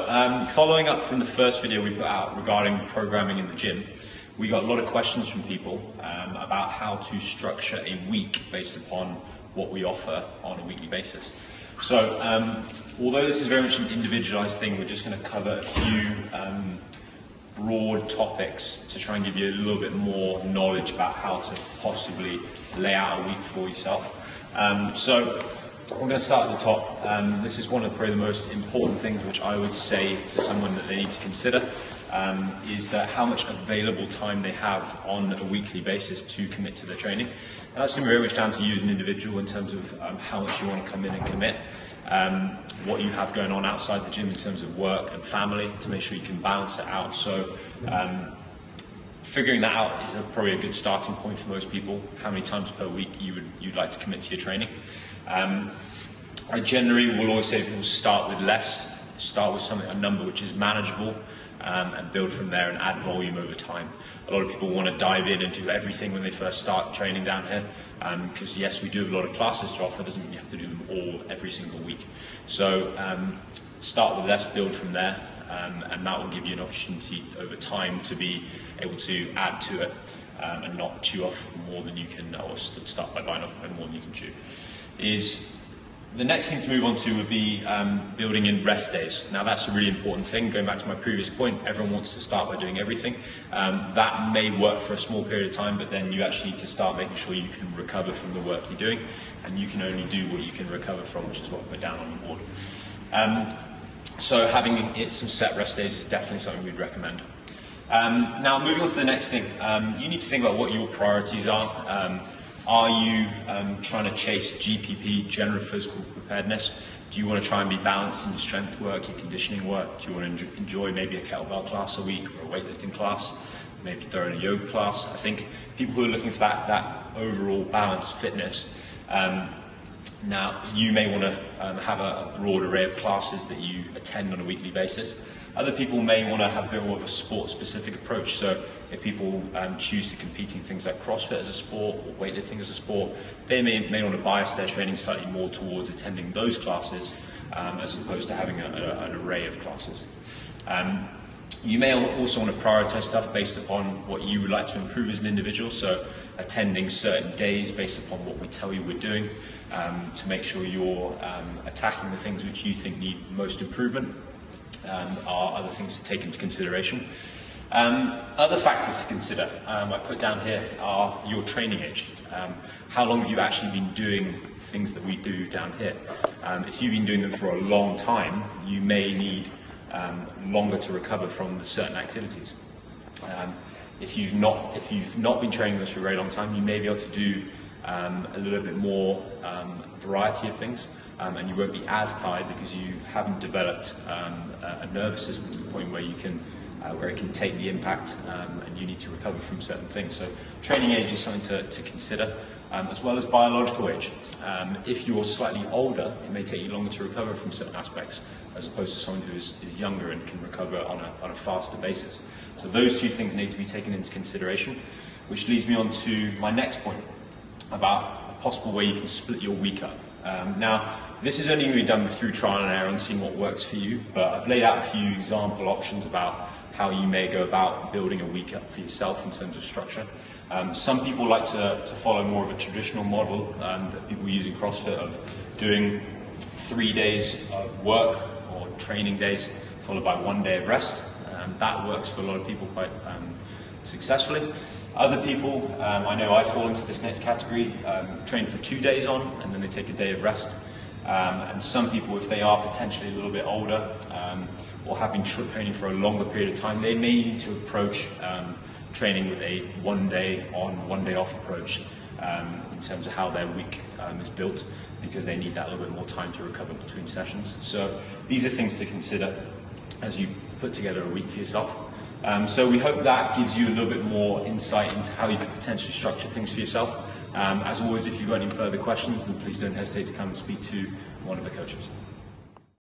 Following up from the first video we put out regarding programming in the gym, we got a lot of questions from people about how to structure a week based upon what we offer on a weekly basis. So, although this is very much an individualized thing, we're just going to cover a few broad topics to try and give you a little bit more knowledge about how to possibly lay out a week for yourself. So we're going to start at the top. This is one of probably the most important things which I would say to someone that they need to consider, is that how much available time they have on a weekly basis to commit to their training. And that's going to be very much down to you as an individual in terms of how much you want to come in and commit, what you have going on outside the gym in terms of work and family to make sure you can balance it out. So figuring that out is probably a good starting point for most people, how many times per week you'd like to commit to your training. I generally will always say people start with less, start with a number which is manageable, and build from there and add volume over time. A lot of people want to dive in and do everything when they first start training down here, because yes, we do have a lot of classes to offer, doesn't mean you have to do them all every single week. So start with less, build from there, and that will give you an opportunity over time to be able to add to it and not chew off more than you can, or start by buying off more than you can chew. The next thing to move on to would be building in rest days. Now that's a really important thing. Going back to my previous point, everyone wants to start by doing everything. That may work for a small period of time, but then you actually need to start making sure you can recover from the work you're doing, and you can only do what you can recover from, which is what we're down on the board. So having some set rest days is definitely something we'd recommend. Now moving on to the next thing, you need to think about what your priorities are. Are you trying to chase GPP, general physical preparedness? Do you want to try and be balanced in your strength work, your conditioning work? Do you want to enjoy maybe a kettlebell class a week or a weightlifting class? Maybe throw in a yoga class? I think people who are looking for that overall balanced fitness, now you may want to have a broad array of classes that you attend on a weekly basis. Other people may want to have a bit more of a sport-specific approach. So if people choose to compete in things like CrossFit as a sport or weightlifting as a sport, they may want to bias their training slightly more towards attending those classes as opposed to having an array of classes. You may also want to prioritize stuff based upon what you would like to improve as an individual. So attending certain days based upon what we tell you we're doing to make sure you're attacking the things which you think need most improvement. Are other things to take into consideration. Other factors to consider I put down here are your training age. How long have you actually been doing things that we do down here? If you've been doing them for a long time, you may need longer to recover from certain activities. If you've not been training this for a very long time, you may be able to do a little bit more variety of things. And you won't be as tired because you haven't developed a nervous system to the point where where it can take the impact and you need to recover from certain things. So training age is something to consider, as well as biological age. If you're slightly older, it may take you longer to recover from certain aspects as opposed to someone who is younger and can recover on a faster basis. So those two things need to be taken into consideration, which leads me on to my next point about a possible way you can split your week up. Now, this is only going to be done through trial and error and seeing what works for you, but I've laid out a few example options about how you may go about building a week up for yourself in terms of structure. Some people like to follow more of a traditional model that people use in CrossFit of doing 3 days of work or training days followed by 1 day of rest. That works for a lot of people quite successfully. Other people, I know I fall into this next category, train for 2 days on and then they take a day of rest. And some people, if they are potentially a little bit older or have been training for a longer period of time, they may need to approach training with a 1 day on, 1 day off approach in terms of how their week is built, because they need that little bit more time to recover between sessions. So these are things to consider as you put together a week for yourself. So we hope that gives you a little bit more insight into how you could potentially structure things for yourself. As always, if you've got any further questions, then please don't hesitate to come and speak to one of the coaches.